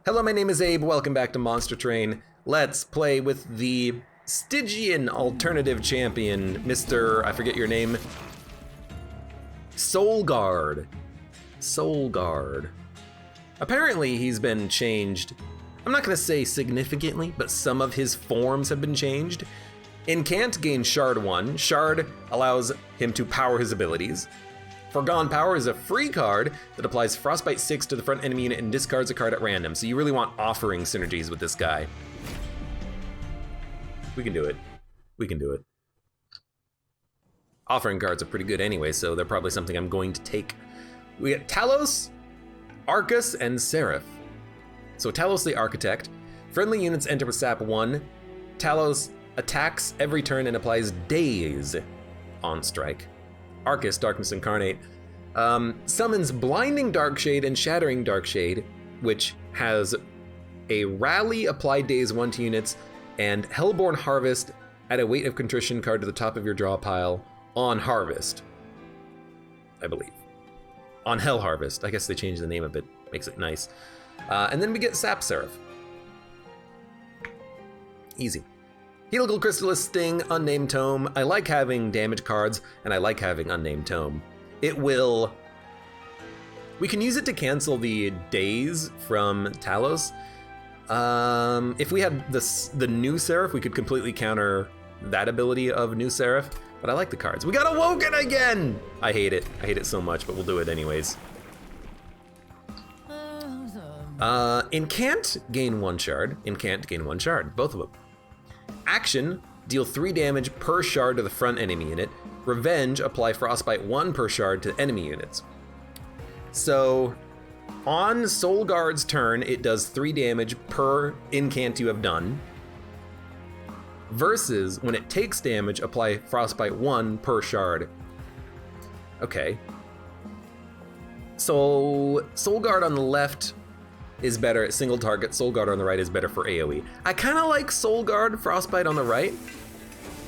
Hello, my name is Abe. Welcome back to Monster Train. Let's play with the Stygian alternative champion, Mr. I forget your name. Solgard. Solgard. Apparently he's been changed. I'm not gonna say significantly, but some of his forms have been changed. Incant gains Shard 1. Shard allows him to power his abilities. Forgone Power is a free card that applies Frostbite 6 to the front enemy unit and discards a card at random. So you really want offering synergies with this guy. We can do it. We can do it. Offering cards are pretty good anyway, so they're probably something I'm going to take. We got Talos, Arcus, and Seraph. So Talos the Architect. Friendly units enter with Sap 1. Talos attacks every turn and applies Daze on strike. Arcus, Darkness Incarnate, summons Blinding Darkshade and Shattering Darkshade, which has a Rally, apply Daze 1 to units, and Hellborn Harvest, add a Weight of Contrition card to the top of your draw pile on Harvest, I believe. On Hell Harvest, I guess they changed the name of it, makes it nice. And then we get Sap Seraph. Easy. Helical Chrysalis, Sting, Unnamed Tome. I like having damage cards, and I like having Unnamed Tome. It will... We can use it to cancel the Daze from Talos. If we had the new Seraph, we could completely counter that ability of new Seraph, but I like the cards. We got Awoken again! I hate it. I hate it so much, but we'll do it anyways. Incant, gain 1 shard. Incant, gain 1 shard. Both of them. Action, deal 3 damage per shard to the front enemy unit. Revenge, apply Frostbite 1 per shard to enemy units. So, on Solgard's turn, it does 3 damage per incant you have done. Versus, when it takes damage, apply Frostbite 1 per shard. Okay. So, Solgard on the left is better at single target. Solgard on the right is better for AoE. I kind of like Solgard Frostbite on the right.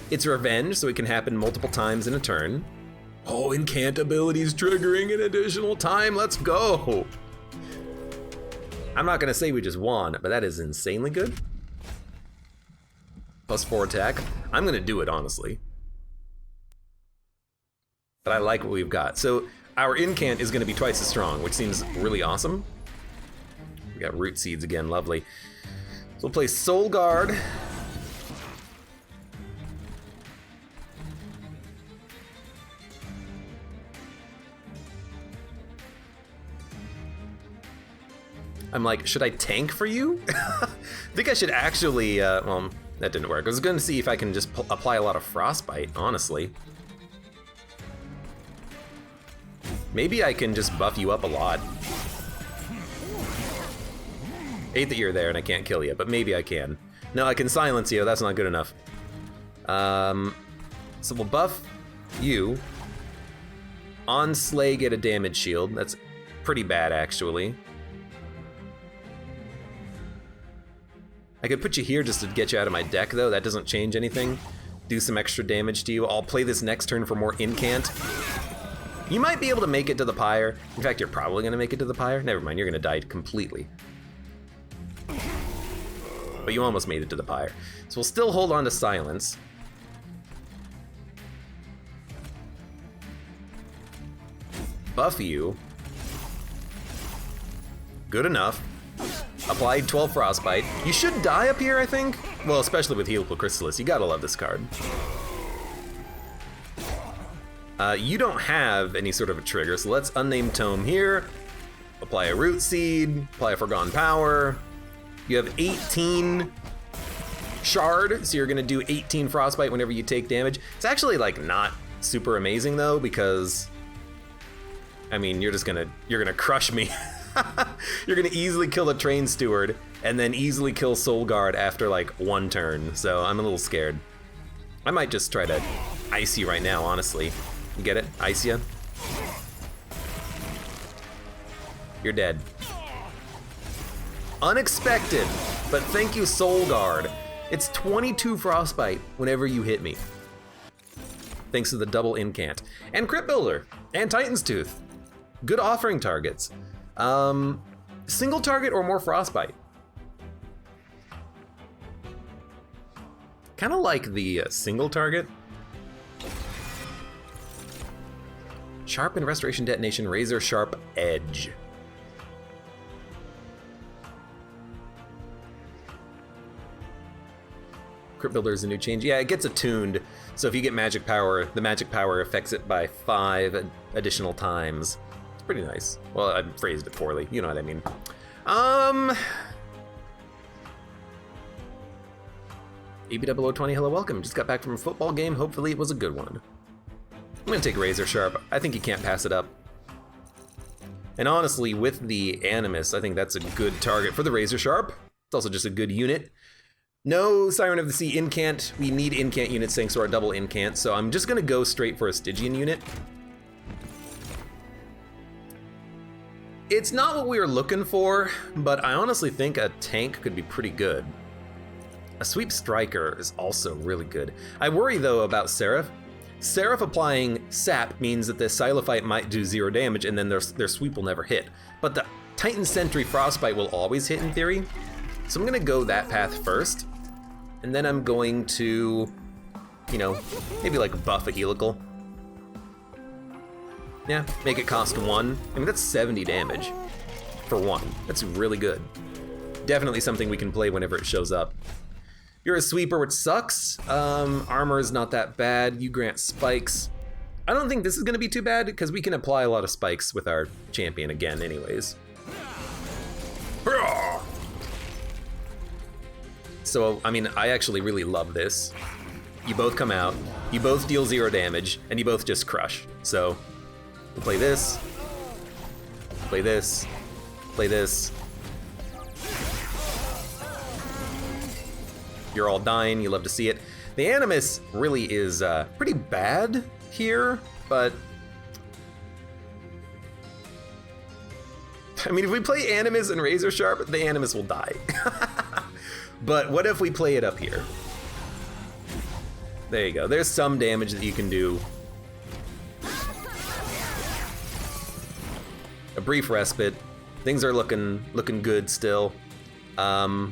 It's revenge, so it can happen multiple times in a turn. Oh, incant abilities triggering an additional time. Let's go. I'm not gonna say we just won, but that is insanely good. +4 attack. I'm gonna do it, honestly. But I like what we've got. So our incant is gonna be twice as strong, which seems really awesome. We got Root Seeds again, lovely. So we'll play Solgard. I'm like, should I tank for you? I think I should actually, well, that didn't work. I was gonna see if I can just apply a lot of Frostbite, honestly. Maybe I can just buff you up a lot. Hate that you're there and I can't kill you, but maybe I can. No, I can silence you, that's not good enough. So we'll buff you. On Slay, get a damage shield. That's pretty bad, actually. I could put you here just to get you out of my deck, though. That doesn't change anything. Do some extra damage to you. I'll play this next turn for more incant. You might be able to make it to the pyre. In fact, you're probably gonna make it to the pyre. Never mind, you're gonna die completely. But you almost made it to the pyre. So we'll still hold on to silence. Buff you. Good enough. Applied 12 Frostbite. You should die up here, I think. Well, especially with Helical Chrysalis. You gotta love this card. You don't have any sort of a trigger, so let's Unnamed Tome here. Apply a Root Seed. Apply a Forgone Power. You have 18 Shard, so you're gonna do 18 Frostbite whenever you take damage. It's actually like not super amazing though, because I mean, you're gonna crush me. You're gonna easily kill the Train Steward and then easily kill Solgard after like 1 turn, so I'm a little scared. I might just try to ice you right now, honestly. You get it? Ice you. You're dead. Unexpected, but thank you, Solgard. It's 22 Frostbite whenever you hit me. Thanks to the double incant. And Crypt Builder, and Titan's Tooth. Good offering targets. Single target or more Frostbite. kind of like the single target. Sharpen Restoration Detonation, Razor Sharp Edge. Crypt Builder is a new change. Yeah, it gets attuned. So if you get magic power, the magic power affects it by 5 additional times. It's pretty nice. Well, I phrased it poorly. You know what I mean. AB0020, hello, welcome. Just got back from a football game. Hopefully it was a good one. I'm gonna take Razor Sharp. I think you can't pass it up. And honestly, with the Animus, I think that's a good target for the Razor Sharp. It's also just a good unit. No Siren of the Sea incant. We need incant units thanks to our double incant, so I'm just gonna go straight for a Stygian unit. It's not what we were looking for, but I honestly think a tank could be pretty good. A Sweep Striker is also really good. I worry though about Seraph. Seraph applying sap means that the Silophyte might do 0 damage and then their sweep will never hit. But the Titan Sentry Frostbite will always hit in theory. So I'm gonna go that path first. And then I'm going to, you know, maybe like buff a helical. Yeah, make it cost 1. I mean, that's 70 damage for 1. That's really good. Definitely something we can play whenever it shows up. You're a sweeper, which sucks. Armor is not that bad. You grant spikes. I don't think this is gonna be too bad because we can apply a lot of spikes with our champion again anyways. So, I mean, I actually really love this. You both come out, you both deal 0 damage, and you both just crush. So, we'll play this, play this, play this. You're all dying, you love to see it. The Animus really is pretty bad here, but... I mean, if we play Animus and Razor Sharp, the Animus will die. But what if we play it up here? There you go. There's some damage that you can do. A brief respite. Things are looking good still. You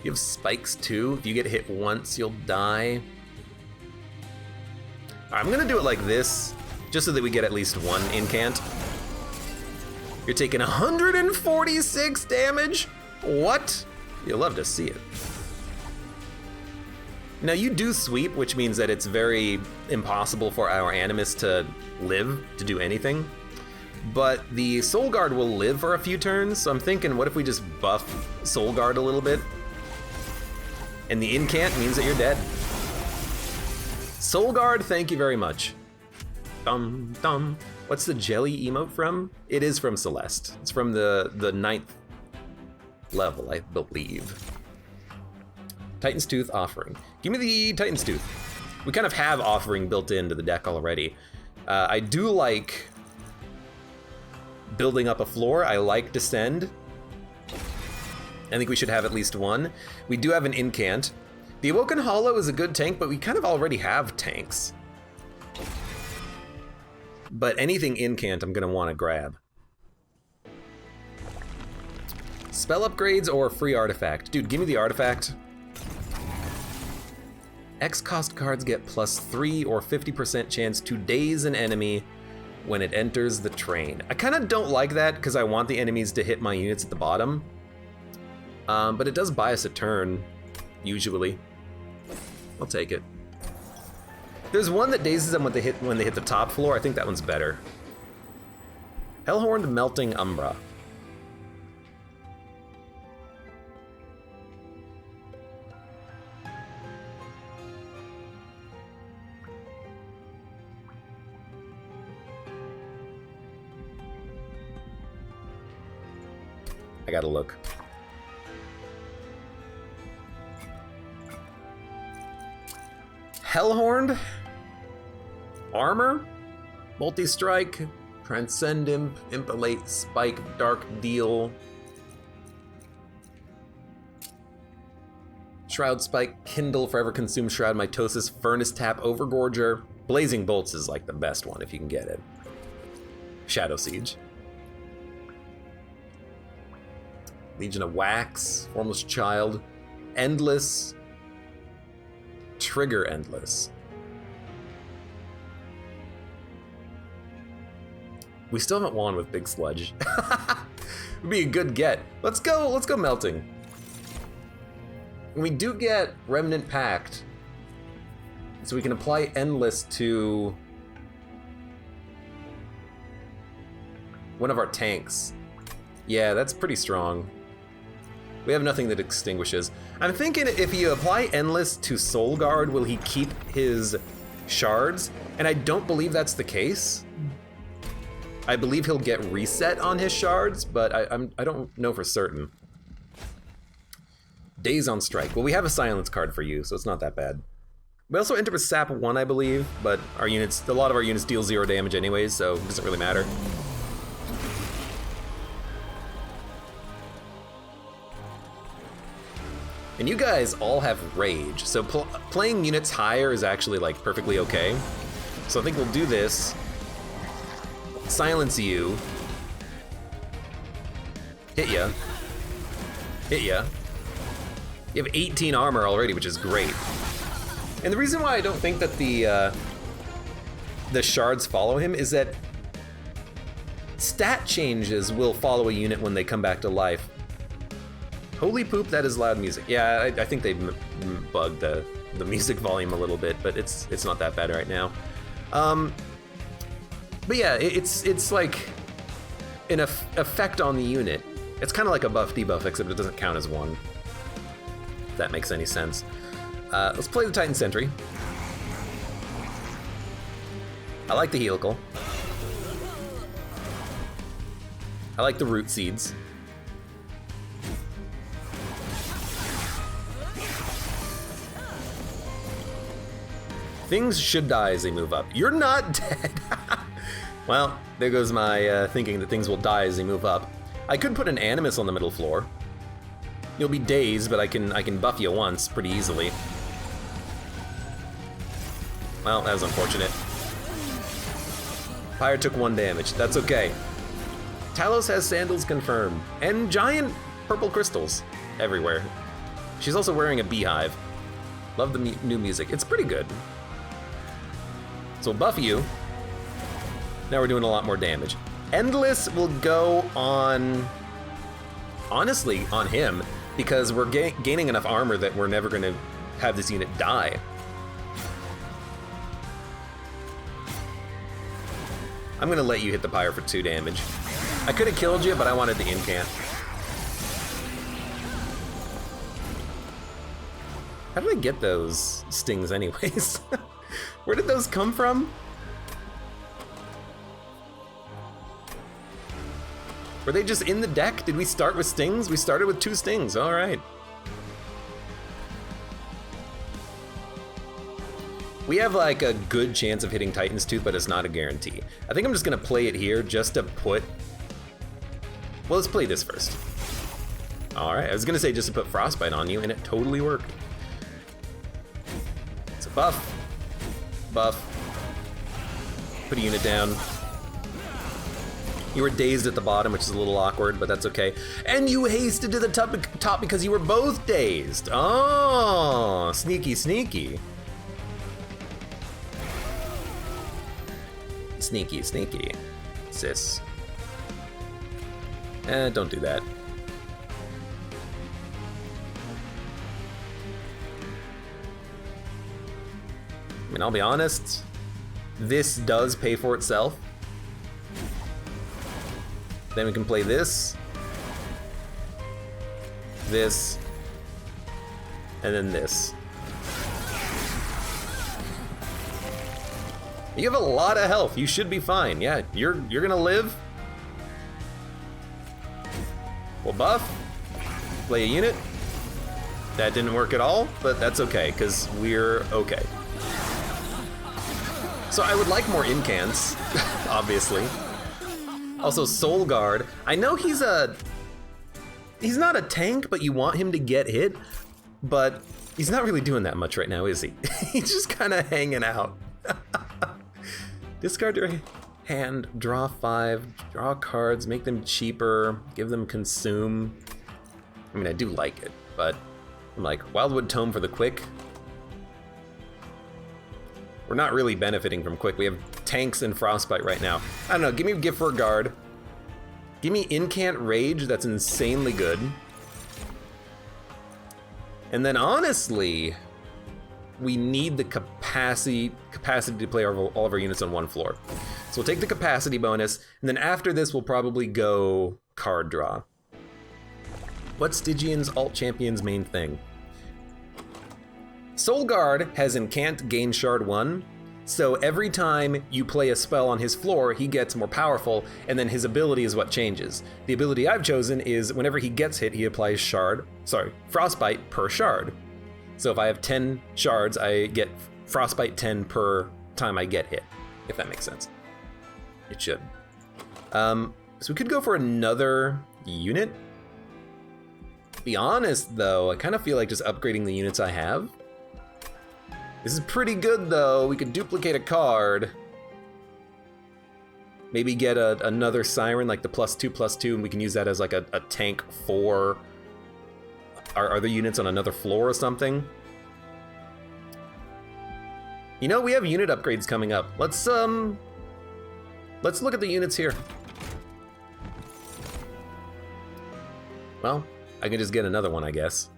have spikes too. If you get hit once, you'll die. I'm gonna do it like this, just so that we get at least 1 incant. You're taking 146 damage? What? You'll love to see it. Now you do sweep, which means that it's very impossible for our Animus to live, to do anything. But the Solgard will live for a few turns, so I'm thinking, what if we just buff Solgard a little bit? And the incant means that you're dead. Solgard, thank you very much. Dum dum. What's the jelly emote from? It is from Celeste. It's from the 9th level, I believe. Titan's Tooth Offering. Give me the Titan's Tooth. We kind of have Offering built into the deck already. I do like building up a floor. I like Descend. I think we should have at least 1. We do have an incant. The Awoken Hollow is a good tank, but we kind of already have tanks. But anything incant I'm gonna wanna grab. Spell upgrades or free artifact? Dude, give me the artifact. X cost cards get +3 or 50% chance to daze an enemy when it enters the train. I kinda don't like that because I want the enemies to hit my units at the bottom. But it does buy us a turn, usually. I'll take it. There's one that dazes them when they hit the top floor. I think that one's better. Hellhorned Melting Umbra. I gotta look. Hellhorned, Armor, Multi-Strike, Transcend Imp, Impalate, Spike, Dark Deal, Shroud Spike, Kindle, Forever Consume, Shroud, Mitosis, Furnace Tap, Overgorger. Blazing Bolts is like the best one if you can get it. Shadow Siege. Legion of Wax, Formless Child, Endless, Trigger Endless. We still haven't won with Big Sludge. Would be a good get. Let's go Melting. We do get Remnant Pact, so we can apply Endless to one of our tanks. Yeah, that's pretty strong. We have nothing that extinguishes. I'm thinking if you apply Endless to Solgard, will he keep his shards? And I don't believe that's the case. I believe he'll get reset on his shards, but I don't know for certain. Days on Strike. Well, we have a silence card for you, so it's not that bad. We also enter with Sap 1, I believe, but our units, a lot of our units deal 0 damage anyways, so it doesn't really matter. And you guys all have Rage, so playing units higher is actually like perfectly okay. So I think we'll do this. Silence you. Hit ya. Hit ya. You have 18 armor already, which is great. And the reason why I don't think that the shards follow him is that stat changes will follow a unit when they come back to life. Holy poop, that is loud music. Yeah, I think they bugged the music volume a little bit, but it's not that bad right now. But yeah, it's like an effect on the unit. It's kind of like a buff debuff, except it doesn't count as one. If that makes any sense. Let's play the Titan Sentry. I like the Helical. I like the Root Seeds. Things should die as they move up. You're not dead. Well, there goes my thinking that things will die as they move up. I could put an Animus on the middle floor. You'll be dazed, but I can buff you once pretty easily. Well, that was unfortunate. Pyre took 1 damage. That's okay. Talos has sandals confirmed, and giant purple crystals everywhere. She's also wearing a beehive. Love the new music. It's pretty good. So we'll buff you. Now we're doing a lot more damage. Endless will go on, honestly, on him, because we're gaining enough armor that we're never gonna have this unit die. I'm gonna let you hit the pyre for 2 damage. I could have killed you, but I wanted the incant. How did I get those stings anyways? Where did those come from? Were they just in the deck? Did we start with stings? We started with 2 stings, all right. We have like a good chance of hitting Titan's Tooth, but it's not a guarantee. I think I'm just gonna play it here just to put, well, let's play this first. All right, I was gonna say just to put Frostbite on you, and it totally worked. So buff, buff, put a unit down. You were dazed at the bottom, which is a little awkward, but that's okay. And you hasted to the top because you were both dazed. Oh, sneaky, sneaky. Sneaky, sneaky, sis. Don't do that. I mean, I'll be honest, this does pay for itself. Then we can play this, this, and then this. You have a lot of health. You should be fine. Yeah, you're gonna live. We'll buff. Play a unit. That didn't work at all, but that's okay, because we're okay. So I would like more incants, obviously. Also, Solgard. I know he's not a tank, but you want him to get hit, but he's not really doing that much right now, is he? He's just kind of hanging out. Discard your hand, draw 5, draw cards, make them cheaper, give them consume. I mean, I do like it, but I'm like, Wildwood Tome for the quick? We're not really benefiting from quick. We have tanks and Frostbite right now. I don't know, give me Gift for a Guard. Give me Incant Rage, that's insanely good. And then honestly, we need the capacity to play all of our units on one floor. So we'll take the capacity bonus, and then after this we'll probably go card draw. What's Stygian's alt champion's main thing? Solgard has Incant Gain Shard 1, so every time you play a spell on his floor, he gets more powerful, and then his ability is what changes. The ability I've chosen is whenever he gets hit, he applies Frostbite per shard. So if I have 10 shards, I get Frostbite 10 per time I get hit, if that makes sense. It should. So we could go for another unit. To be honest, though, I kind of feel like just upgrading the units I have. This is pretty good, though. We could duplicate a card. Maybe get another Siren, like the +2/+2, and we can use that as like a tank for our other units on another floor or something. You know, we have unit upgrades coming up. Let's look at the units here. Well, I can just get another one, I guess.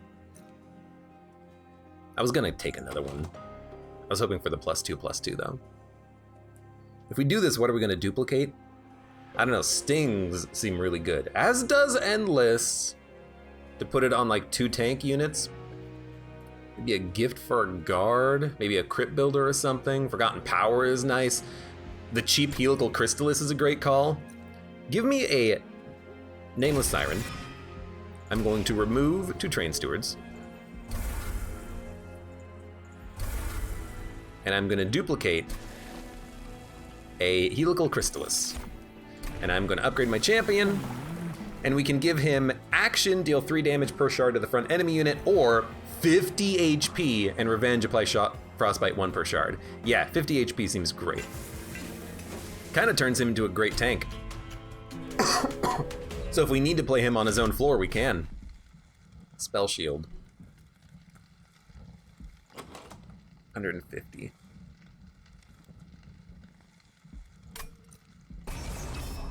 I was gonna take another one. I was hoping for the +2/+2 though. If we do this, what are we gonna duplicate? I don't know, Stings seem really good. As does Endless. To put it on like 2 tank units. Maybe a Gift for a Guard, maybe a Crypt Builder or something. Forgotten Power is nice. The cheap Helical Crystallis is a great call. Give me a Nameless Siren. I'm going to remove 2 Train Stewards. And I'm gonna duplicate a Helical Crystallis. And I'm gonna upgrade my champion, and we can give him action, deal 3 damage per shard to the front enemy unit, or 50 HP and revenge, apply Frostbite 1 per shard. Yeah, 50 HP seems great. Kinda turns him into a great tank. So if we need to play him on his own floor, we can. Spell Shield. 150.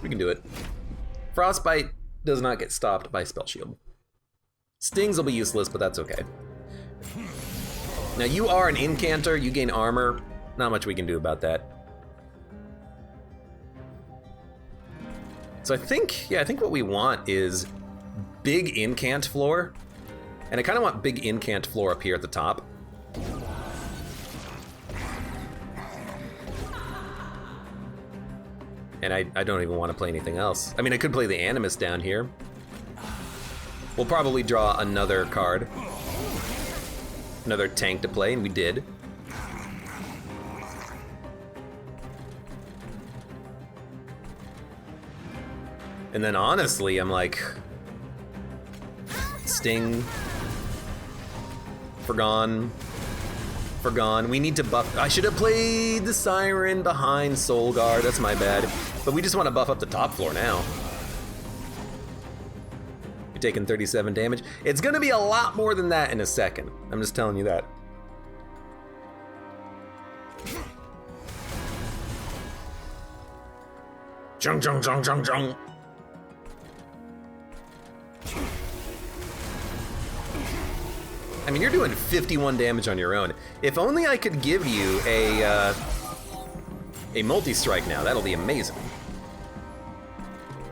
We can do it. Frostbite does not get stopped by Spell Shield. Stings will be useless, but that's okay. Now you are an incanter, you gain armor. Not much we can do about that. So I think what we want is big incant floor. And I kind of want big incant floor up here at the top. And I don't even want to play anything else. I mean, I could play the Animus down here. We'll probably draw another card. Another tank to play, and we did. And then honestly, I'm like, Sting, Forgone. We need to buff. I should have played the Siren behind Solgard, that's my bad. But we just want to buff up the top floor now. You're taking 37 damage. It's gonna be a lot more than that in a second. I'm just telling you that. Chung chung chung chung chung. I mean, you're doing 51 damage on your own. If only I could give you a multi-strike now, that'll be amazing.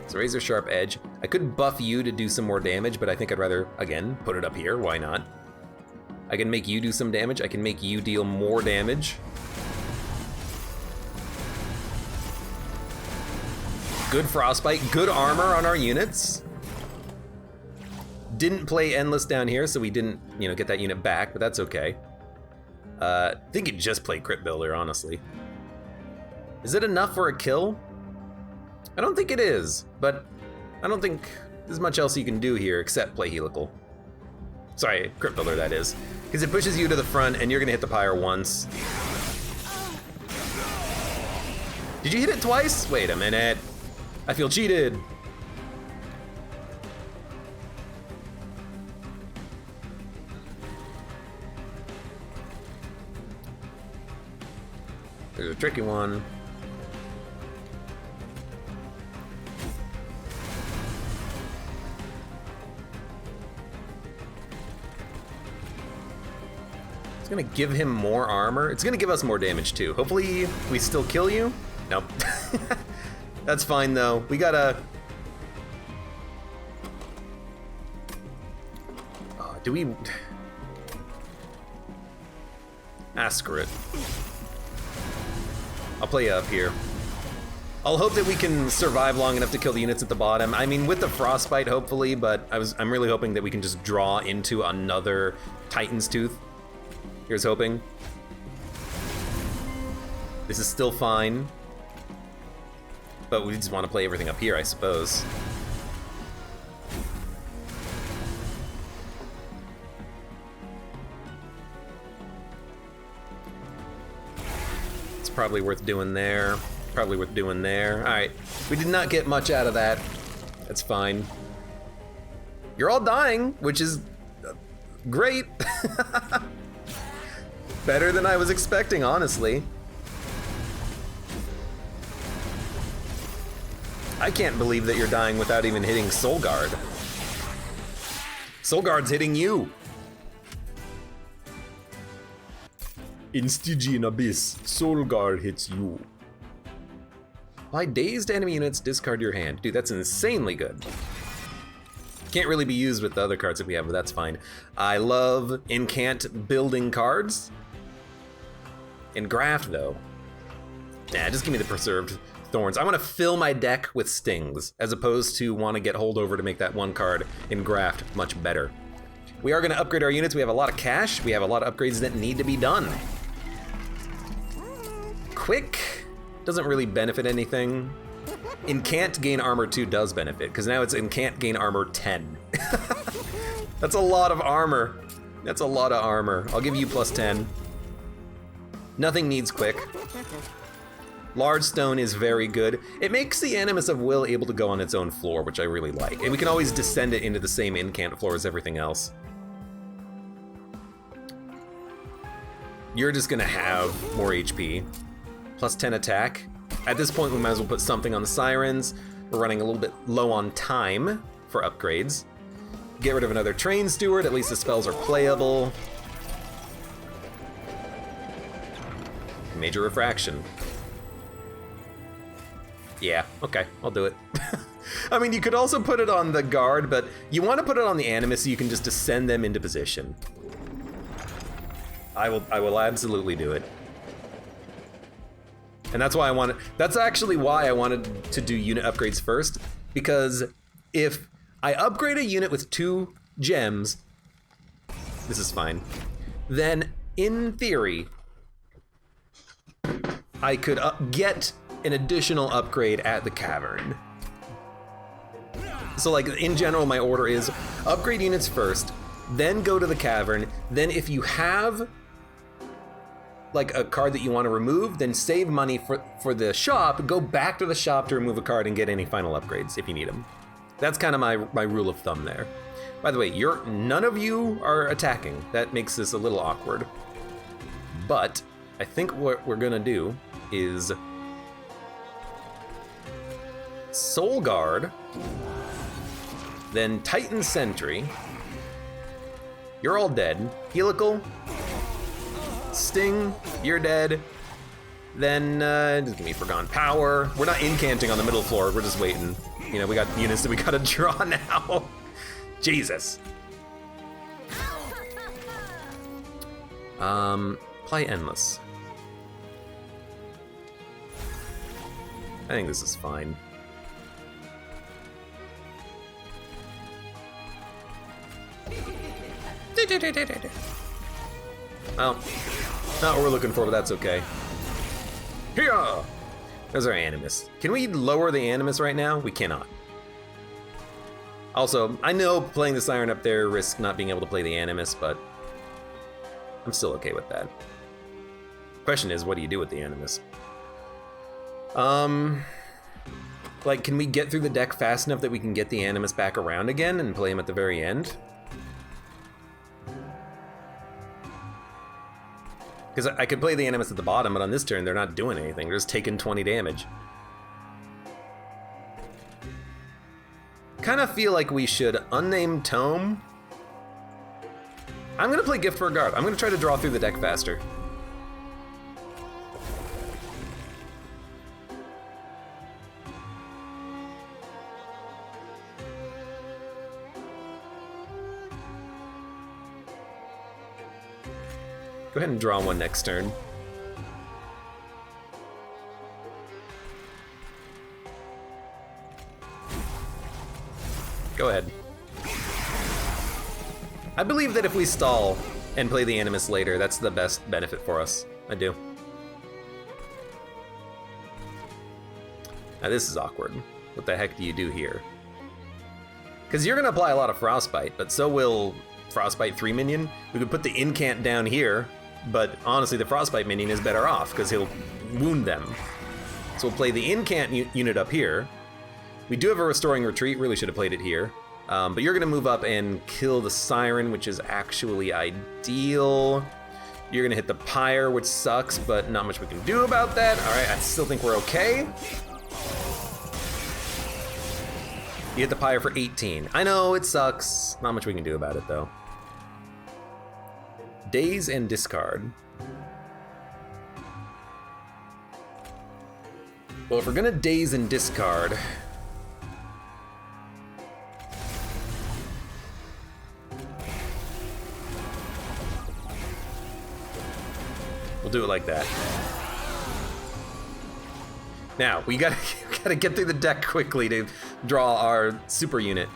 So Razor Sharp Edge. I could buff you to do some more damage, but I think I'd rather, again, put it up here, why not? I can make you do some damage, I can make you deal more damage. Good Frostbite, good armor on our units. Didn't play Endless down here, so we didn't, get that unit back, but that's okay. I think it just played Crypt Builder, honestly. Is it enough for a kill? I don't think it is, but I don't think there's much else you can do here except play Helical. Sorry, Crypt Builder, that is. Because it pushes you to the front, and you're gonna hit the pyre once. Did you hit it twice? Wait a minute. I feel cheated. There's a tricky one. It's gonna give him more armor. It's gonna give us more damage too. Hopefully we still kill you. Nope. That's fine though. We gotta... do we... screw it. I'll play up here. I'll hope that we can survive long enough to kill the units at the bottom. I mean, with the Frostbite, hopefully, but I'm really hoping that we can just draw into another Titan's Tooth. Here's hoping. This is still fine. But we just want to play everything up here, I suppose. It's probably worth doing there. Probably worth doing there. Alright. We did not get much out of that. That's fine. You're all dying, which is great. Better than I was expecting, honestly. I can't believe that you're dying without even hitting Solgard. Solgard's hitting you. In Stygian Abyss, Solgard hits you. Apply dazed enemy units, discard your hand. Dude, that's insanely good. Can't really be used with the other cards that we have, but that's fine. I love incant building cards. Engraft, though. Nah, just give me the Preserved Thorns. I want to fill my deck with stings, as opposed to want to get holdover to make that one card Engraft much better. We are going to upgrade our units. We have a lot of cash. We have a lot of upgrades that need to be done. Quick doesn't really benefit anything. Incant gain armor 2 does benefit, because now it's incant gain armor 10. That's a lot of armor. That's a lot of armor. I'll give you plus 10. Nothing needs quick. Large stone is very good. It makes the Animus of Will able to go on its own floor, which I really like. And we can always descend it into the same incant floor as everything else. You're just gonna have more HP. Plus 10 attack. At this point, we might as well put something on the Sirens. We're running a little bit low on time for upgrades. Get rid of another Train Steward, at least the spells are playable. Major Refraction. Yeah, okay, I'll do it. I mean, you could also put it on the Guard, but you want to put it on the Animus so you can just descend them into position. I will absolutely do it. And that's why that's actually why I wanted to do unit upgrades first, because if I upgrade a unit with 2 gems, this is fine, then in theory, I could get an additional upgrade at the cavern. So like in general, my order is upgrade units first, then go to the cavern, then if you have like a card that you want to remove, then save money for the shop, go back to the shop to remove a card and get any final upgrades if you need them. That's kind of my rule of thumb there. By the way, none of you are attacking. That makes this a little awkward. But I think what we're gonna do is Solgard, then Titan Sentry. You're all dead. Helical, Sting, you're dead. Then just give me Forgone Power. We're not incanting on the middle floor, we're just waiting. You know, we got units that we gotta draw now. Jesus. Play Endless. I think this is fine. Well, not what we're looking for, but that's okay. Here! There's our Animus. Can we lower the Animus right now? We cannot. Also, I know playing the Siren up there risks not being able to play the Animus, but I'm still okay with that. Question is, what do you do with the Animus? Like, can we get through the deck fast enough that we can get the Animus back around again and play him at the very end? Because I could play the Animus at the bottom, but on this turn they're not doing anything. They're just taking 20 damage. Kind of feel like we should Unnamed Tome. I'm gonna play Gift for a Guard. I'm gonna try to draw through the deck faster. Go ahead and draw one next turn. Go ahead. I believe that if we stall and play the Animus later, that's the best benefit for us. I do. Now this is awkward. What the heck do you do here? Because you're going to apply a lot of Frostbite, but so will Frostbite 3 minion. We could put the Incant down here, but honestly the Frostbite minion is better off because he'll wound them. So we'll play the Incant unit up here. We do have a Restoring Retreat, really should have played it here. But you're gonna move up and kill the Siren, which is actually ideal. You're gonna hit the Pyre, which sucks, but not much we can do about that. All right, I still think we're okay. You hit the Pyre for 18. I know, it sucks. Not much we can do about it, though. Daze and discard. Well, if we're gonna daze and discard, we'll do it like that. Now, we gotta get through the deck quickly to draw our super unit.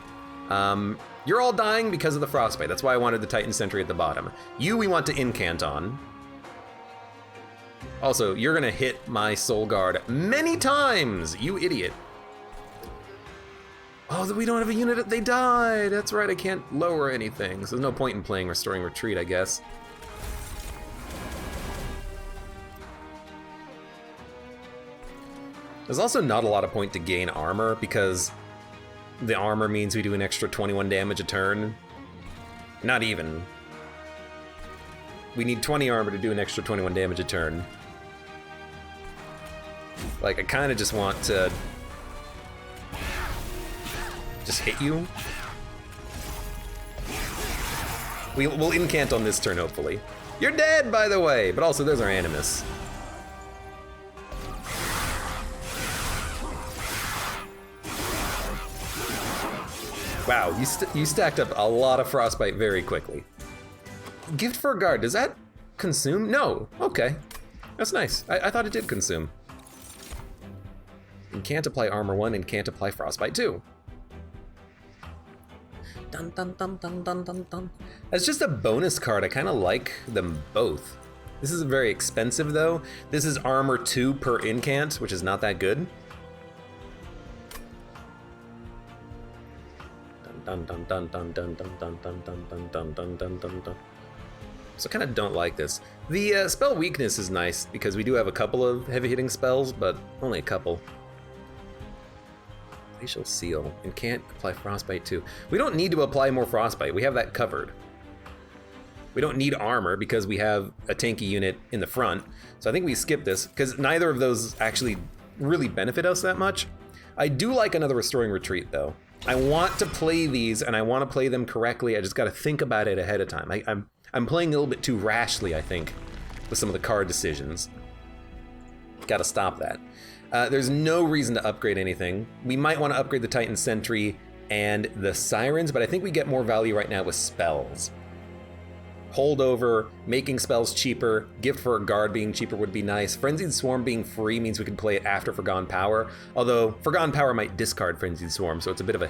You're all dying because of the Frostbite. That's why I wanted the Titan Sentry at the bottom. You, we want to Incant on. Also, you're gonna hit my Solgard many times, you idiot. Oh, we don't have a unit, they died. That's right, I can't lower anything. So there's no point in playing Restoring Retreat, I guess. There's also not a lot of point to gain armor because the armor means we do an extra 21 damage a turn. Not even. We need 20 armor to do an extra 21 damage a turn. Like, I kind of just want to just hit you. We'll Incant on this turn, hopefully. You're dead, by the way, but also there's our Animus. Wow, you stacked up a lot of Frostbite very quickly. Gift for a Guard, does that consume? No, okay. That's nice, I thought it did consume. And can't apply Armor 1 and can't apply Frostbite 2. Dun dun dun dun dun dun dun. As just a bonus card, I kind of like them both. This is very expensive though. This is Armor 2 per Incant, which is not that good. Dun dun dun dun dun dun dun dun dun dun dun dun dun dun dun. So I kind of don't like this. The spell weakness is nice because we do have a couple of heavy hitting spells, but only a couple. Glacial Seal and can't apply Frostbite 2. We don't need to apply more Frostbite. We have that covered. We don't need armor because we have a tanky unit in the front. So I think we skip this because neither of those actually really benefit us that much. I do like another Restoring Retreat though. I want to play these and I want to play them correctly. I just got to think about it ahead of time. I'm playing a little bit too rashly, I think, with some of the card decisions. Got to stop that. There's no reason to upgrade anything. We might want to upgrade the Titan Sentry and the Sirens, but I think we get more value right now with spells. Holdover, making spells cheaper, Gift for a Guard being cheaper would be nice. Frenzied Swarm being free means we can play it after Forgone Power, although Forgone Power might discard Frenzied Swarm, so it's a bit of a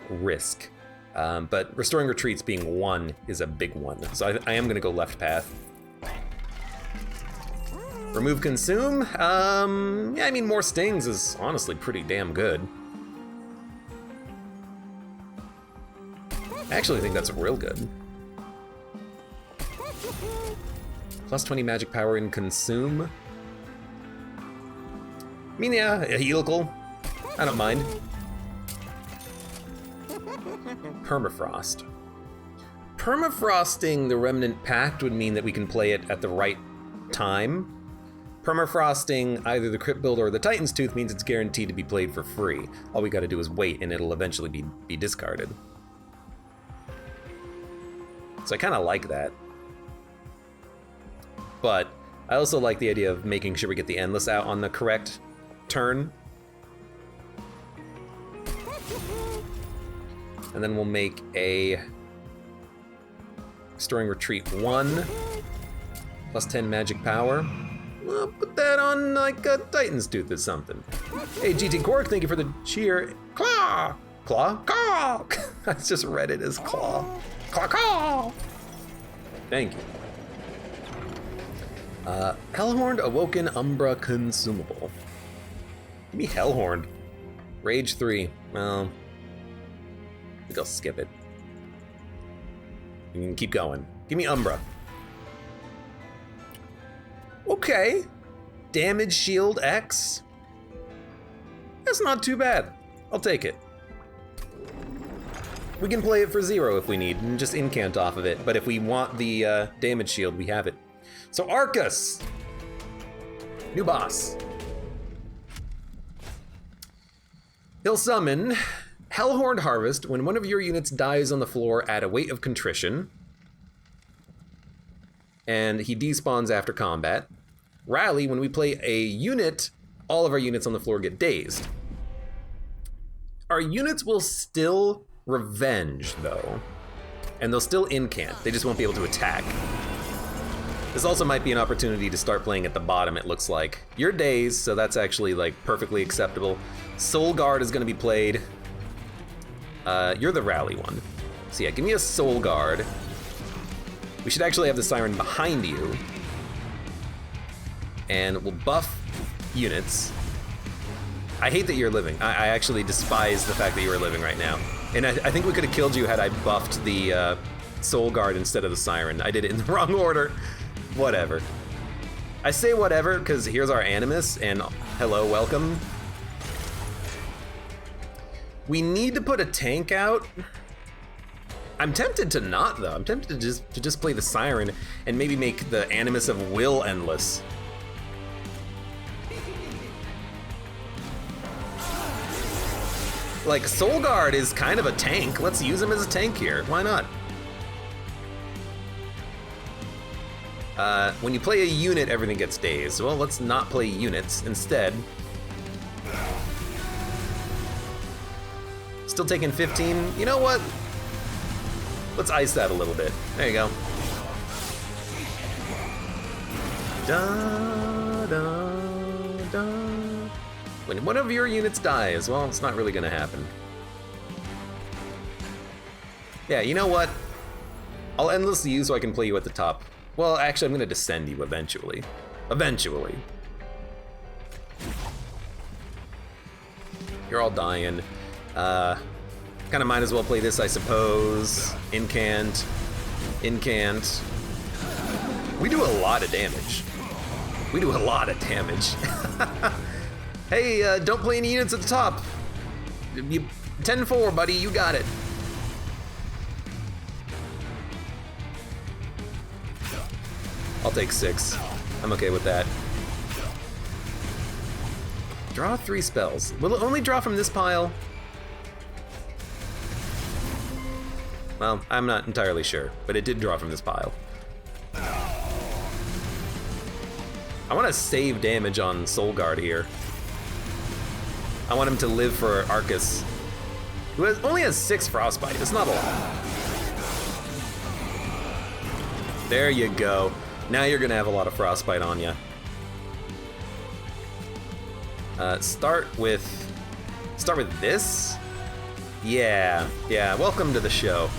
risk. But Restoring Retreats being 1 is a big one, so I am going to go left path. Remove Consume? Yeah, I mean, more stings is honestly pretty damn good. I actually think that's real good. Plus 20 magic power in Consume. I mean, yeah, a helical. I don't mind. Permafrost. Permafrosting the Remnant Pact would mean that we can play it at the right time. Permafrosting either the Crypt Builder or the Titan's Tooth means it's guaranteed to be played for free. All we gotta do is wait and it'll eventually be discarded. So I kinda like that. But I also like the idea of making sure we get the Endless out on the correct turn. And then we'll make a Storing Retreat 1, plus 10 magic power. We'll put that on like a Titan's Tooth or something. Hey, GT Quark, thank you for the cheer. Claw! Claw? Claw! I just read it as claw. Claw, claw! Thank you. Hellhorned Awoken Umbra Consumable. Give me Hellhorned. Rage 3. Well, I think I'll skip it. You can keep going. Give me Umbra. Okay. Damage Shield X. That's not too bad. I'll take it. We can play it for 0 if we need, and just incant off of it. But if we want the damage shield, we have it. So Arcus. New boss. He'll summon Hellhorned Harvest. When one of your units dies on the floor, add a Weight of Contrition. And he despawns after combat. Rally, when we play a unit, all of our units on the floor get dazed. Our units will still revenge, though. And they'll still incant, they just won't be able to attack. This also might be an opportunity to start playing at the bottom, it looks like. You're dazed, so that's actually like perfectly acceptable. Solgard is gonna be played. You're the rally one. So yeah, give me a Solgard. We should actually have the Siren behind you. And we'll buff units. I hate that you're living. I actually despise the fact that you are living right now. And I think we could have killed you had I buffed the Soul Guard instead of the Siren. I did it in the wrong order. Whatever. I say whatever because here's our Animus, and hello, welcome. We need to put a tank out. I'm tempted to not, though. I'm tempted to just play the Siren and maybe make the Animus of Will endless. Like, Solgard is kind of a tank. Let's use him as a tank here. Why not? When you play a unit, everything gets dazed. Well, let's not play units instead. Still taking 15. You know what? Let's ice that a little bit. There you go. Da, da, da. When one of your units dies, well, it's not really gonna happen. Yeah, you know what? I'll endlessly use so I can play you at the top. Well, actually, I'm gonna descend you eventually. Eventually. You're all dying. Kinda might as well play this, I suppose. Incant. Incant. We do a lot of damage. We do a lot of damage. Hey, don't play any units at the top. 10-4, buddy, you got it. I'll take 6. I'm okay with that. Draw 3 spells. Will it only draw from this pile? Well, I'm not entirely sure, but it did draw from this pile. I want to save damage on Solgard here. I want him to live for Arcus, who only has 6 Frostbite. It's not a lot. There you go. Now you're gonna have a lot of Frostbite on you. Start with this. Yeah. Welcome to the show.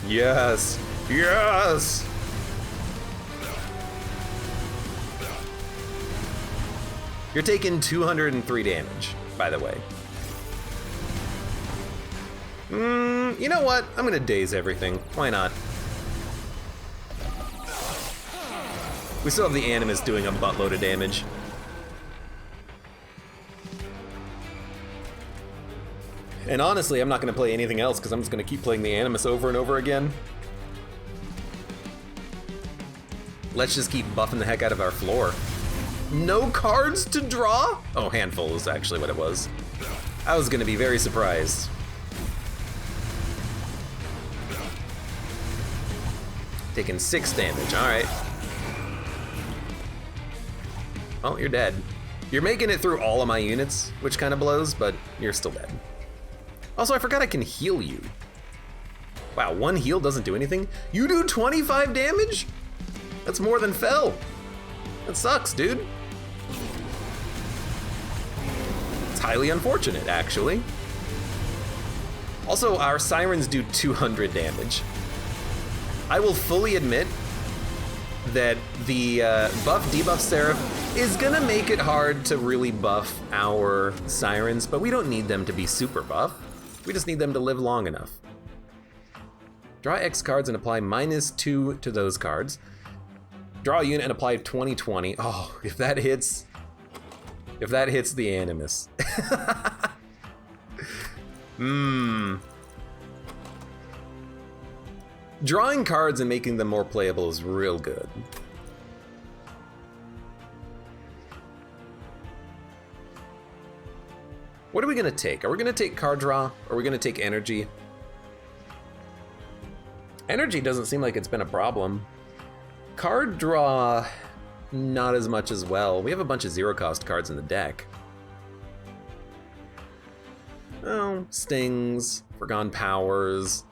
Yes. Yes. You're taking 203 damage, by the way. You know what? I'm gonna daze everything. Why not? We still have the Animus doing a buttload of damage. And honestly, I'm not gonna play anything else because I'm just gonna keep playing the Animus over and over again. Let's just keep buffing the heck out of our floor. No cards to draw? Oh, handful is actually what it was. I was gonna be very surprised. Taking 6 damage, all right. Oh, you're dead. You're making it through all of my units, which kind of blows, but you're still dead. Also, I forgot I can heal you. Wow, 1 heal doesn't do anything? You do 25 damage? That's more than Fel. That sucks, dude. It's highly unfortunate, actually. Also, our sirens do 200 damage. I will fully admit that the buff debuff Seraph is gonna make it hard to really buff our sirens, but we don't need them to be super buff. We just need them to live long enough. Draw X cards and apply -2 to those cards. Draw a unit and apply 20/20. Oh, if that hits the Animus. Drawing cards and making them more playable is real good. What are we gonna take? Are we gonna take card draw? Or are we gonna take energy? Energy doesn't seem like it's been a problem. Card draw, not as much as well. We have a bunch of 0-cost cards in the deck. Oh, Stings, Forgone Powers.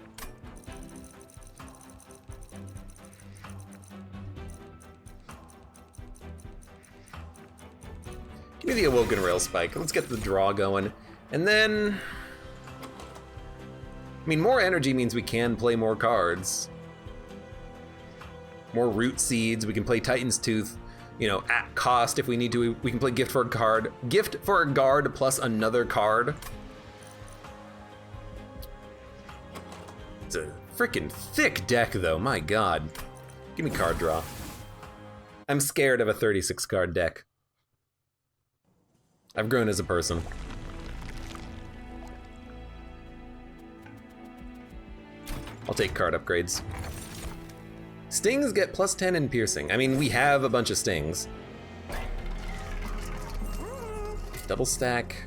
Give me the Awoken Rail Spike. Let's get the draw going. And then... I mean, more energy means we can play more cards. More Root Seeds, we can play Titan's Tooth, you know, at cost if we need to. We can play Gift for a Card. Gift for a Guard plus another card. It's a freaking thick deck though, my god. Give me card draw. I'm scared of a 36 card deck. I've grown as a person. I'll take card upgrades. Stings get +10 in piercing. I mean, we have a bunch of stings. Double stack.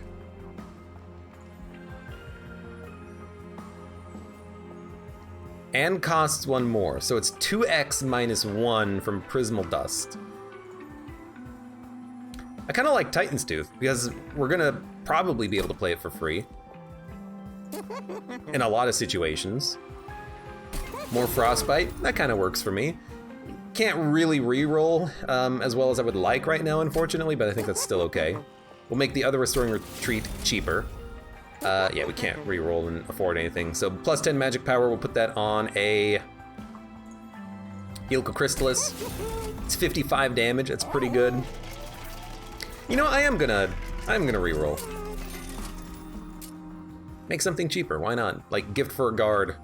And costs 1 more, so it's 2x -1 from Prismal Dust. I kind of like Titan's Tooth because we're gonna probably be able to play it for free in a lot of situations. More Frostbite, that kind of works for me. Can't really re-roll as well as I would like right now, unfortunately, but I think that's still okay. We'll make the other Restoring Retreat cheaper. Yeah, we can't re-roll and afford anything. So +10 magic power, we'll put that on a Helical Crystallis. It's 55 damage, that's pretty good. You know, I'm gonna re-roll. Make something cheaper, why not? Like Gift for a Guard.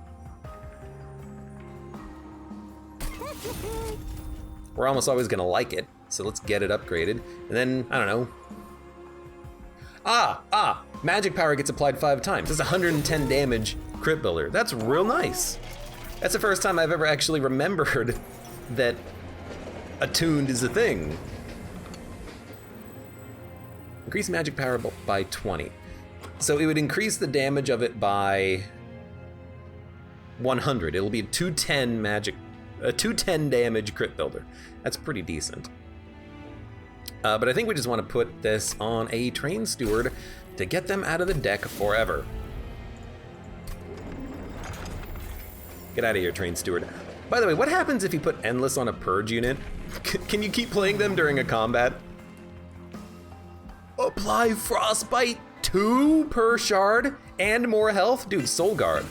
We're almost always gonna like it, so let's get it upgraded. And then, I don't know. Magic power gets applied 5 times. That's 110 damage crit builder. That's real nice. That's the first time I've ever actually remembered that attuned is a thing. Increase magic power by 20. So it would increase the damage of it by 100. It'll be a 210 damage crit builder. That's pretty decent. But I think we just want to put this on a Train Steward to get them out of the deck forever. Get out of here, Train Steward. By the way, what happens if you put Endless on a Purge unit? Can you keep playing them during a combat? Apply Frostbite 2 per shard and more health? Dude, Solgard.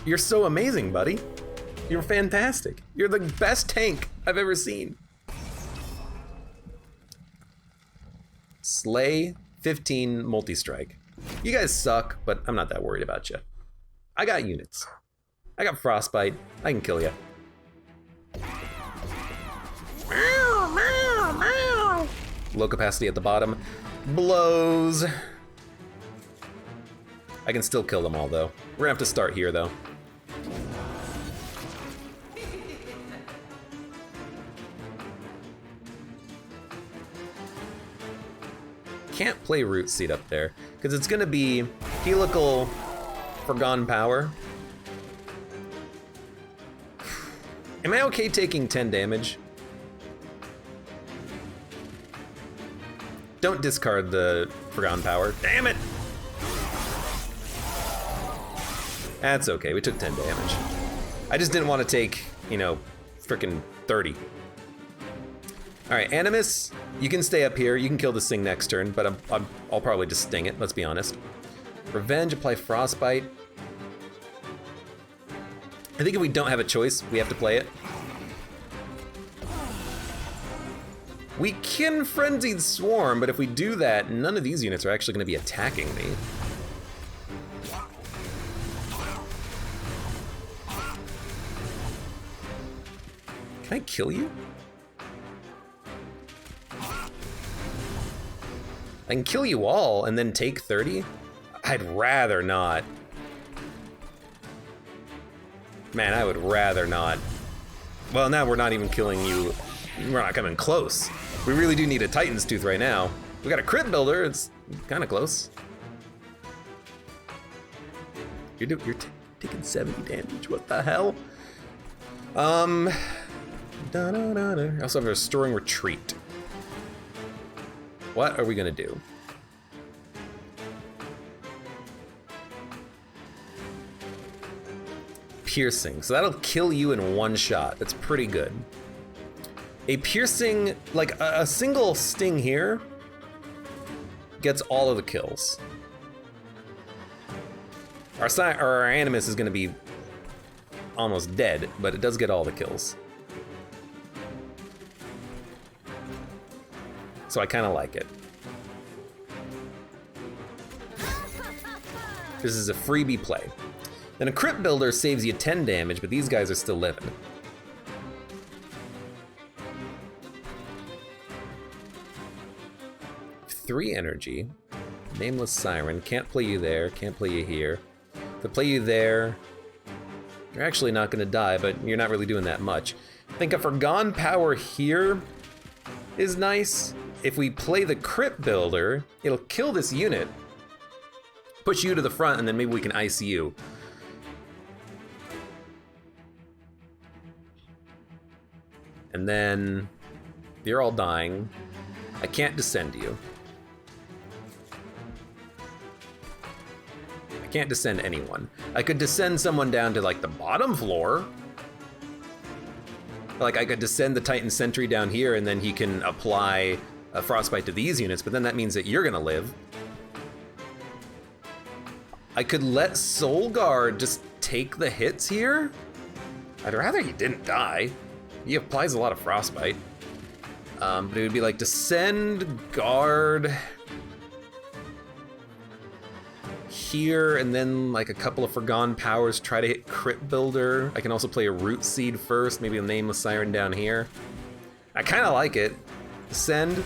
You're so amazing, buddy. You're fantastic. You're the best tank I've ever seen. Slay 15 multi-strike. You guys suck, but I'm not that worried about you. I got units. I got Frostbite. I can kill you. Low capacity at the bottom. Blows. I can still kill them all though. We're gonna have to start here though. can't play Root Seed up there, because it's gonna be helical Forgone Power. Am I okay taking 10 damage? Don't discard the Forgone Power. Damn it! That's okay, we took 10 damage. I just didn't want to take, you know, frickin' 30. Alright, Animus, you can stay up here. You can kill this thing next turn, but I'll probably just sting it, let's be honest. Revenge, apply Frostbite. I think if we don't have a choice, we have to play it. We can Frenzied Swarm, but if we do that, none of these units are actually going to be attacking me. Can I kill you? I can kill you all and then take 30? I'd rather not. Man, I would rather not. Well, now we're not even killing you. We're not coming close. We really do need a Titan's Tooth right now. We got a crit builder, it's kind of close. You're taking 70 damage, what the hell? I also have a Restoring Retreat. What are we gonna do? Piercing, so that'll kill you in one shot. That's pretty good. A piercing, like a single sting here, gets all of the kills. Our Animus is gonna be almost dead, but it does get all the kills. So I kind of like it. This is a freebie play. Then a crit builder saves you 10 damage, but these guys are still living. Three energy. Nameless Siren. Can't play you there, can't play you here. To play you there, you're actually not gonna die, but you're not really doing that much. I think a Forgone Power here is nice. If we play the crit builder, it'll kill this unit, push you to the front, and then maybe we can ice you. And then you're all dying. I can't descend you. I can't descend anyone. I could descend someone down to like the bottom floor. Like I could descend the Titan Sentry down here and then he can apply a Frostbite to these units, but then that means that you're gonna live. I could let Solgard just take the hits here. I'd rather he didn't die. He applies a lot of Frostbite. But it would be like descend, guard here, and then like a couple of Forgone Powers, try to hit crit builder. I can also play a Root Seed first, maybe a Nameless Siren down here. I kind of like it. Descend.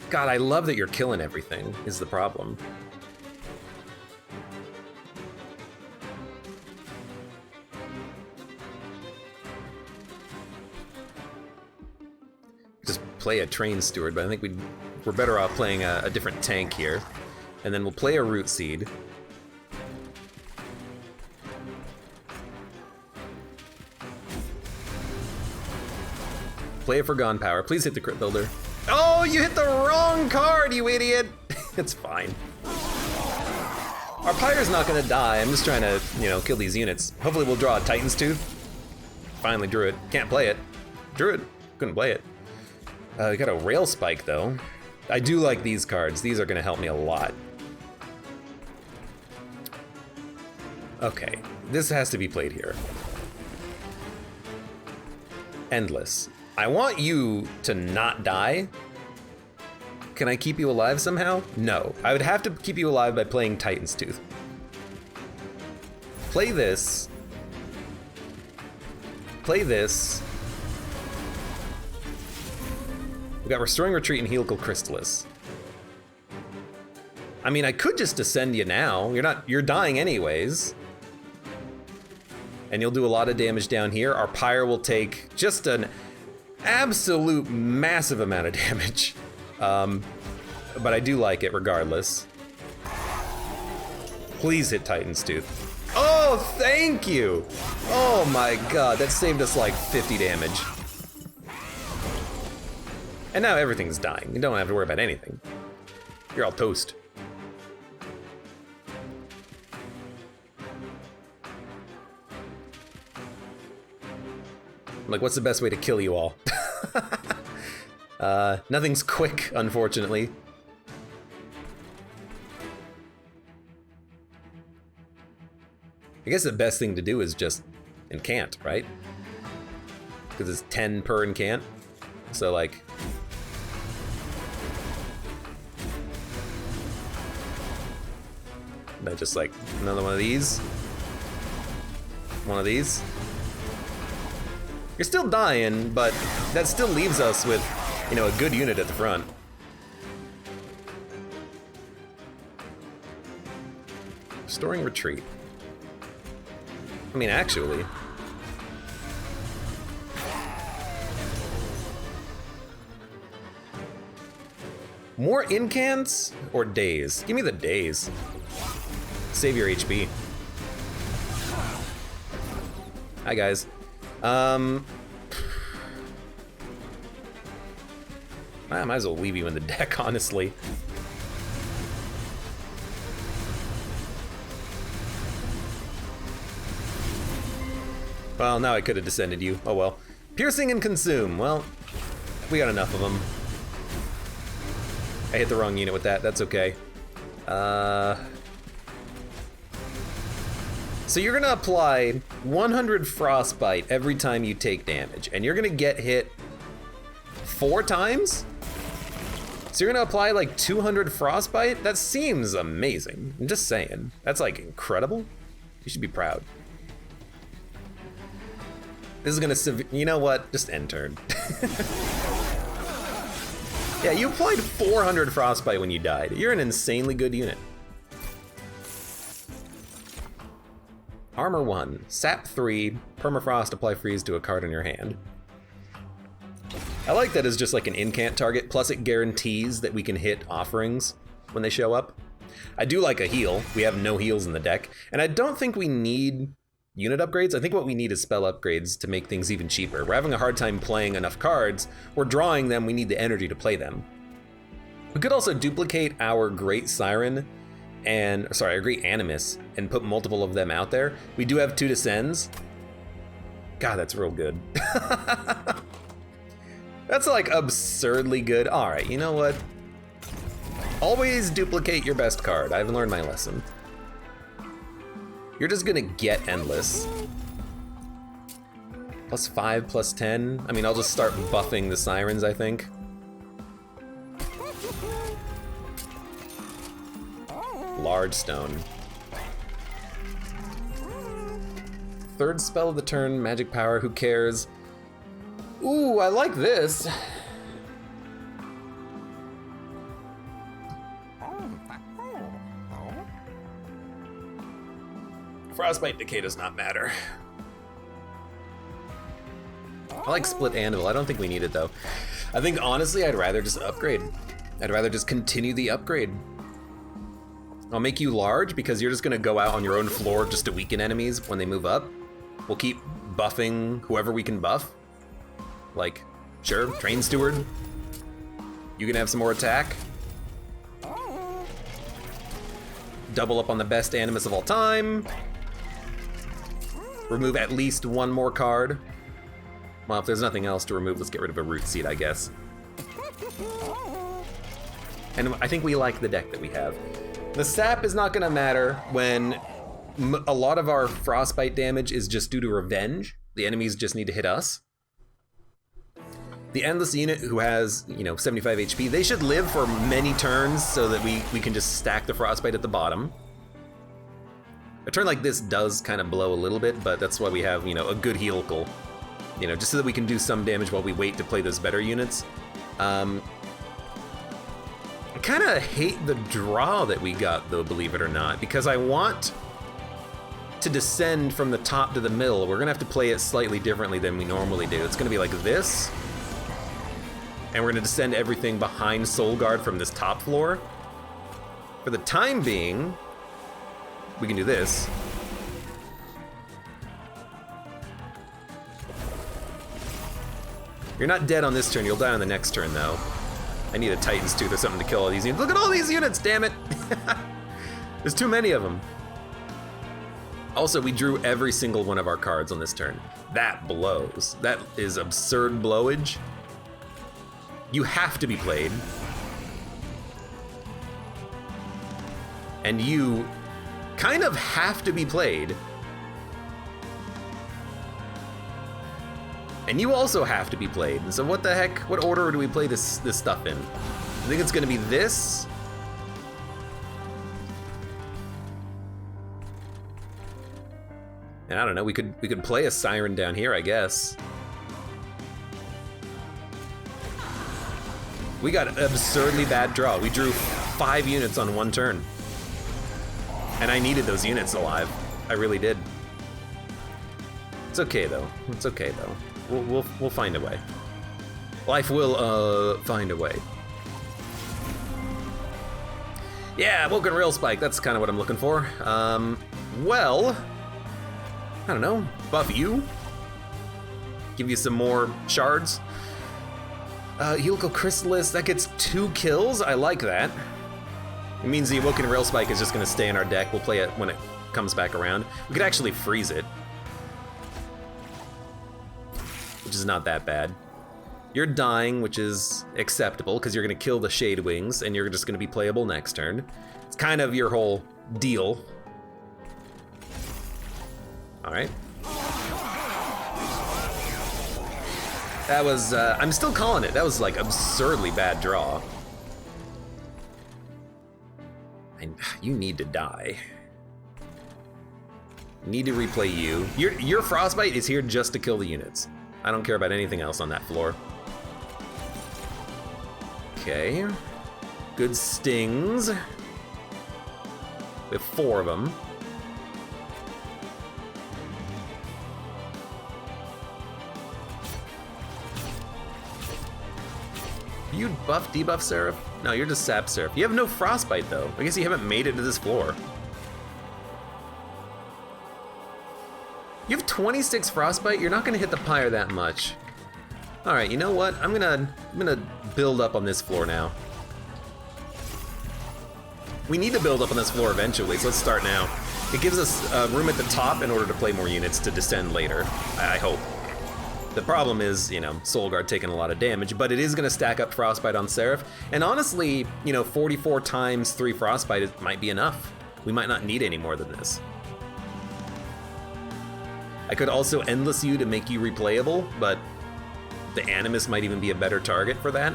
God, I love that you're killing everything, is the problem. Just play a Train Steward, but I think we're better off playing a different tank here. And then we'll play a Root Seed. Play a Forgone Power. Please hit the crit builder. Oh, you hit the wrong card, you idiot! It's fine. Our Pyre's not gonna die. I'm just trying to, you know, kill these units. Hopefully we'll draw a Titan's Tooth. Finally drew it. Can't play it. Drew it. Couldn't play it. We got a Rail Spike, though. I do like these cards. These are gonna help me a lot. Okay, this has to be played here. Endless. I want you to not die. Can I keep you alive somehow? No. I would have to keep you alive by playing Titan's Tooth. Play this. Play this. We got Restoring Retreat and Helical Chrysalis. I mean, I could just descend you now. You're dying anyways. And you'll do a lot of damage down here. Our Pyre will take just an absolute massive amount of damage. But I do like it regardless. Please hit Titan's Tooth. Oh, thank you! Oh my god, that saved us like 50 damage. And now everything's dying. You don't have to worry about anything. You're all toast. Like, what's the best way to kill you all? Nothing's quick, unfortunately. I guess the best thing to do is just incant, right? Because it's 10 per incant. So, like... I just, like, another one of these. One of these. You're still dying, but that still leaves us with, you know, a good unit at the front. Restoring retreat. I mean, actually. More incants or days? Give me the days. Save your HP. Hi, guys. I might as well leave you in the deck, honestly. Well, now I could have descended you. Oh well. Piercing and consume. Well, we got enough of them. I hit the wrong unit with that. That's okay. So you're gonna apply 100 Frostbite every time you take damage, and you're gonna get hit 4 times? So you're gonna apply like 200 Frostbite? That seems amazing. I'm just saying. That's like incredible. You should be proud. This is gonna, you know what? Just end turn. Yeah, you applied 400 Frostbite when you died. You're an insanely good unit. Armor 1, Sap 3, Permafrost, apply freeze to a card in your hand. I like that as just like an incant target, plus it guarantees that we can hit offerings when they show up. I do like a heal. We have no heals in the deck, and I don't think we need unit upgrades. I think what we need is spell upgrades to make things even cheaper. We're having a hard time playing enough cards. We're drawing them, we need the energy to play them. We could also duplicate our Great Siren and, sorry, our Great Animus and put multiple of them out there. We do have 2 Descends. God, that's real good. That's like absurdly good. All right, you know what? Always duplicate your best card. I've learned my lesson. You're just gonna get endless. +5, +10. I mean, I'll just start buffing the Sirens, I think. Large Stone. 3rd spell of the turn, magic power, who cares? Ooh, I like this. Frostbite Decay does not matter. I like Split Anvil. I don't think we need it though. I think honestly, I'd rather just upgrade. I'd rather just continue the upgrade. I'll make you large because you're just gonna go out on your own floor just to weaken enemies when they move up. We'll keep buffing whoever we can buff. Like, sure, Train Steward. You can have some more attack. Double up on the best Animus of all time. Remove at least 1 more card. Well, if there's nothing else to remove, let's get rid of a Root Seed, I guess. And I think we like the deck that we have. The sap is not gonna matter when a lot of our Frostbite damage is just due to revenge. The enemies just need to hit us. The Endless unit who has, you know, 75 HP, they should live for many turns so that we can just stack the Frostbite at the bottom. A turn like this does kind of blow a little bit, but that's why we have, you know, a good helical. You know, just so that we can do some damage while we wait to play those better units. I kind of hate the draw that we got, though, believe it or not, because I want to descend from the top to the middle. We're gonna have to play it slightly differently than we normally do. It's gonna be like this, and we're gonna descend everything behind Solgard from this top floor. For the time being, we can do this. You're not dead on this turn, you'll die on the next turn though. I need a Titan's Tooth or something to kill all these units. Look at all these units, damn it! There's too many of them. Also, we drew every single one of our cards on this turn. That blows. That is absurd blowage. You have to be played. And you kind of have to be played. And you also have to be played. And so what the heck, what order do we play this stuff in? I think it's gonna be this. And I don't know, we could play a Siren down here, I guess. We got an absurdly bad draw. We drew 5 units on one turn. And I needed those units alive. I really did. It's okay though. It's okay though. We'll find a way. Life will find a way. Yeah, Woken Rail Spike. That's kind of what I'm looking for. Well, I don't know. Buff you. Give you some more shards. Helical Chrysalis. That gets 2 kills. I like that. It means the Awoken Rail Spike is just going to stay in our deck. We'll play it when it comes back around. We could actually freeze it, which is not that bad. You're dying, which is acceptable, because you're going to kill the Shade Wings, and you're just going to be playable next turn. It's kind of your whole deal. All right. That was, I'm still calling it. That was like absurdly bad draw. You need to die. Need to replay you. Your Frostbite is here just to kill the units. I don't care about anything else on that floor. Okay. Good stings. We have 4 of them. You buff, debuff Seraph? No, you're just Sap Seraph. You have no Frostbite though. I guess you haven't made it to this floor. You have 26 Frostbite, you're not gonna hit the Pyre that much. All right, you know what? I'm gonna build up on this floor now. We need to build up on this floor eventually, so let's start now. It gives us room at the top in order to play more units to descend later, I hope. The problem is, you know, Solgard taking a lot of damage, but it is gonna stack up Frostbite on Seraph. And honestly, you know, 44 times 3 Frostbite might be enough. We might not need any more than this. I could also Endless you to make you replayable, but the Animus might even be a better target for that.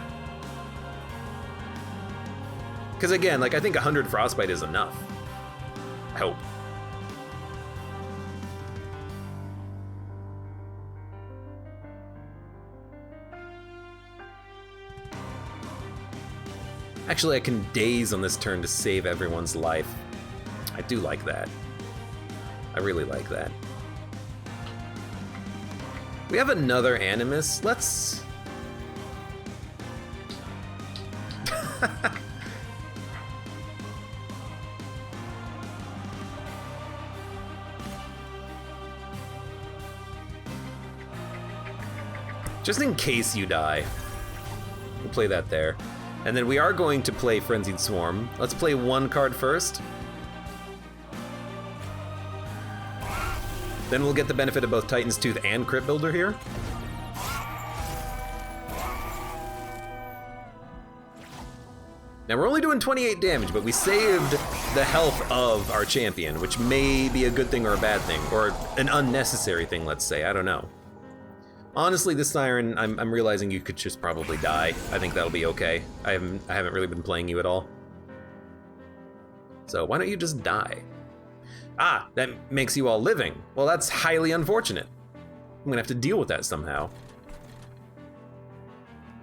Because again, like I think 100 Frostbite is enough. I hope. Actually, I can daze on this turn to save everyone's life. I do like that. I really like that. We have another Animus. Let's... Just in case you die. We'll play that there. And then we are going to play Frenzied Swarm. Let's play 1 card first. Then we'll get the benefit of both Titan's Tooth and Crypt Builder here. Now we're only doing 28 damage, but we saved the health of our champion, which may be a good thing or a bad thing, or an unnecessary thing, let's say, I don't know. Honestly, this Siren, I'm realizing you could just probably die. I think that'll be okay. I haven't really been playing you at all. So why don't you just die? Ah, that makes you all living. Well, that's highly unfortunate. I'm gonna have to deal with that somehow.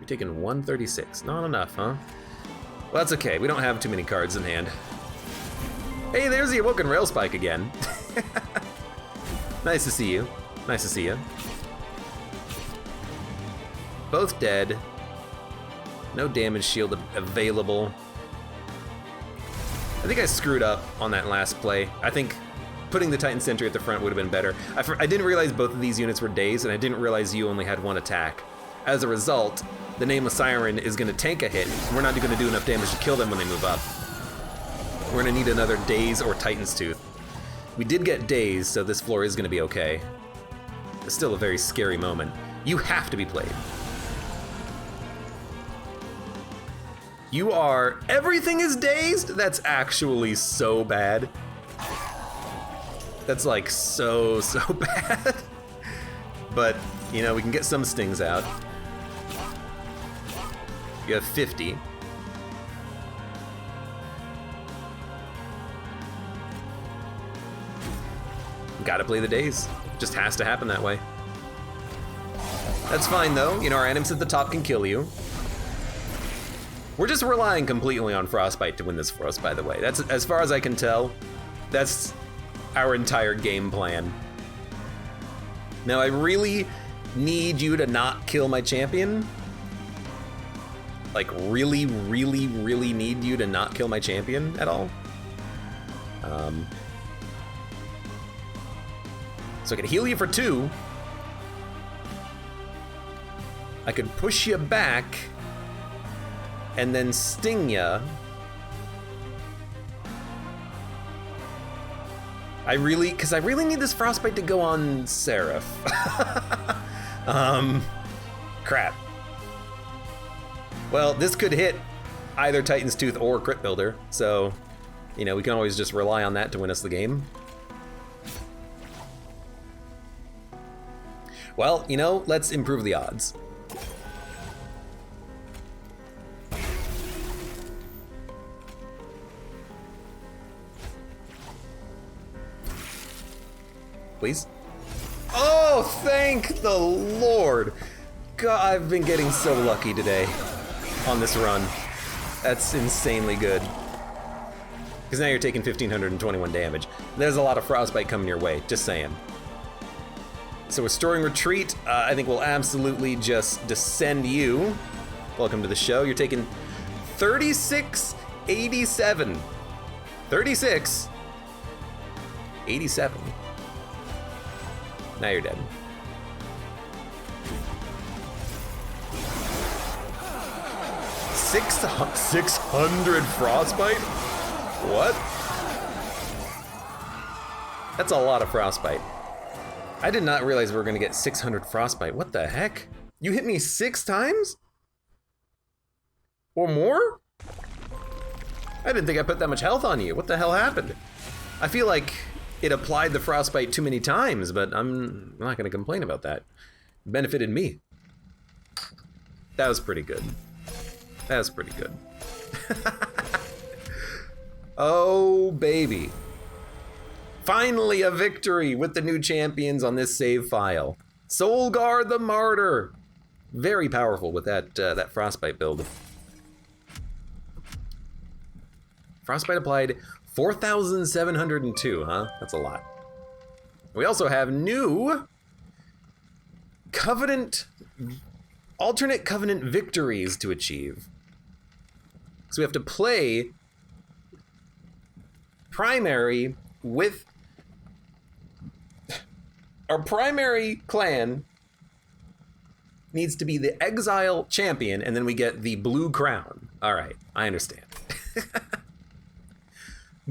You're taking 136, not enough, huh? Well, that's okay, we don't have too many cards in hand. Hey, there's the Awoken Rail Spike again. Nice to see you, nice to see you. Both dead. No damage shield available. I think I screwed up on that last play. I think putting the Titan Sentry at the front would have been better. I didn't realize both of these units were dazed, and I didn't realize you only had one attack. As a result, the Nameless Siren is going to tank a hit, and we're not going to do enough damage to kill them when they move up. We're going to need another Daze or Titan's Tooth. We did get dazed, so this floor is going to be okay. It's still a very scary moment. You have to be played. You are... Everything is dazed? That's actually so bad. That's like so bad. But, you know, we can get some stings out. You have 50. Gotta play the daze. Just has to happen that way. That's fine though. You know, our enemies at the top can kill you. We're just relying completely on Frostbite to win this for us, by the way. That's, as far as I can tell, that's our entire game plan. Now, I really need you to not kill my champion. Like, really need you to not kill my champion at all. So I could heal you for 2. I could push you back and then sting ya. Because I really need this Frostbite to go on Seraph. Crap. Well, this could hit either Titan's Tooth or Crit Builder, so, you know, we can always just rely on that to win us the game. Well, you know, let's improve the odds. Please. Oh, thank the Lord. God, I've been getting so lucky today on this run. That's insanely good. Because now you're taking 1,521 damage. There's a lot of Frostbite coming your way, just saying. So restoring retreat, I think we'll absolutely just descend you. Welcome to the show. You're taking 3687. 3687. Now you're dead. Six 600 Frostbite? What? That's a lot of Frostbite. I did not realize we were gonna get 600 Frostbite. What the heck? You hit me 6 times? Or more? I didn't think I put that much health on you. What the hell happened? I feel like it applied the Frostbite too many times, but I'm not gonna complain about that. It benefited me. That was pretty good. That was pretty good. Oh, baby. Finally a victory with the new champions on this save file. Solgard the Martyr. Very powerful with that Frostbite build. Frostbite applied 4,702, huh? That's a lot. We also have new alternate Covenant victories to achieve. So we have to play primary with our primary clan needs to be the Exile champion, and then we get the blue crown. All right, I understand.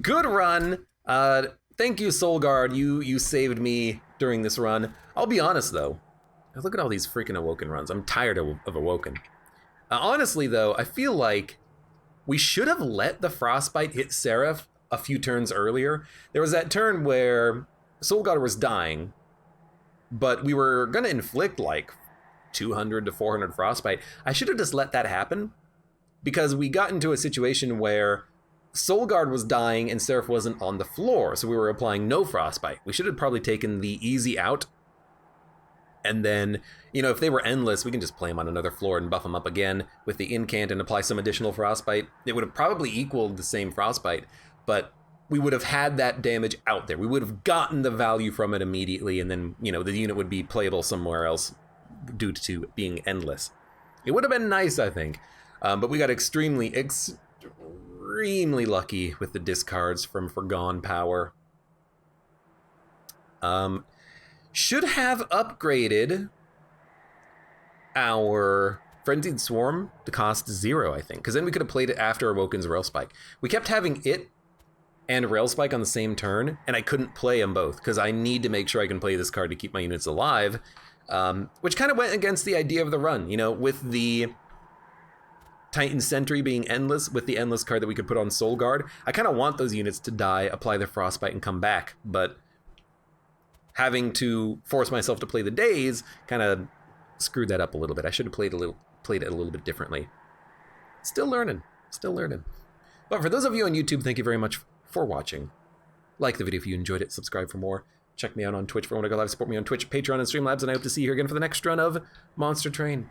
Good run. Thank you, Solgard. You saved me during this run. I'll be honest, though. Look at all these freaking Awoken runs. I'm tired of Awoken. Honestly, though, I feel like we should have let the Frostbite hit Seraph a few turns earlier. There was that turn where Solgard was dying, but we were going to inflict like 200 to 400 Frostbite. I should have just let that happen, because we got into a situation where Solgard was dying and Seraph wasn't on the floor, so we were applying no Frostbite. We should have probably taken the easy out, and then, you know, if they were endless, we can just play them on another floor and buff them up again with the incant and apply some additional Frostbite. It would have probably equaled the same Frostbite, but we would have had that damage out there. We would have gotten the value from it immediately, and then, you know, the unit would be playable somewhere else due to being endless. It would have been nice, I think. But we got extremely lucky with the discards from Forgone Power. Should have upgraded our Frenzied Swarm to cost 0, I think. Because then we could have played it after Awoken's Railspike. We kept having it and Railspike on the same turn, and I couldn't play them both, because I need to make sure I can play this card to keep my units alive, which kind of went against the idea of the run. You know, with the Titan Sentry being endless, with the endless card that we could put on Solgard, I kind of want those units to die, apply their Frostbite, and come back, but having to force myself to play the days kind of screwed that up a little bit. I should have played it a little bit differently. Still learning. But for those of you on YouTube, thank you very much for watching. Like the video if you enjoyed it, subscribe for more. Check me out on Twitch for when I go live, support me on Twitch, Patreon, and Streamlabs, and I hope to see you here again for the next run of Monster Train.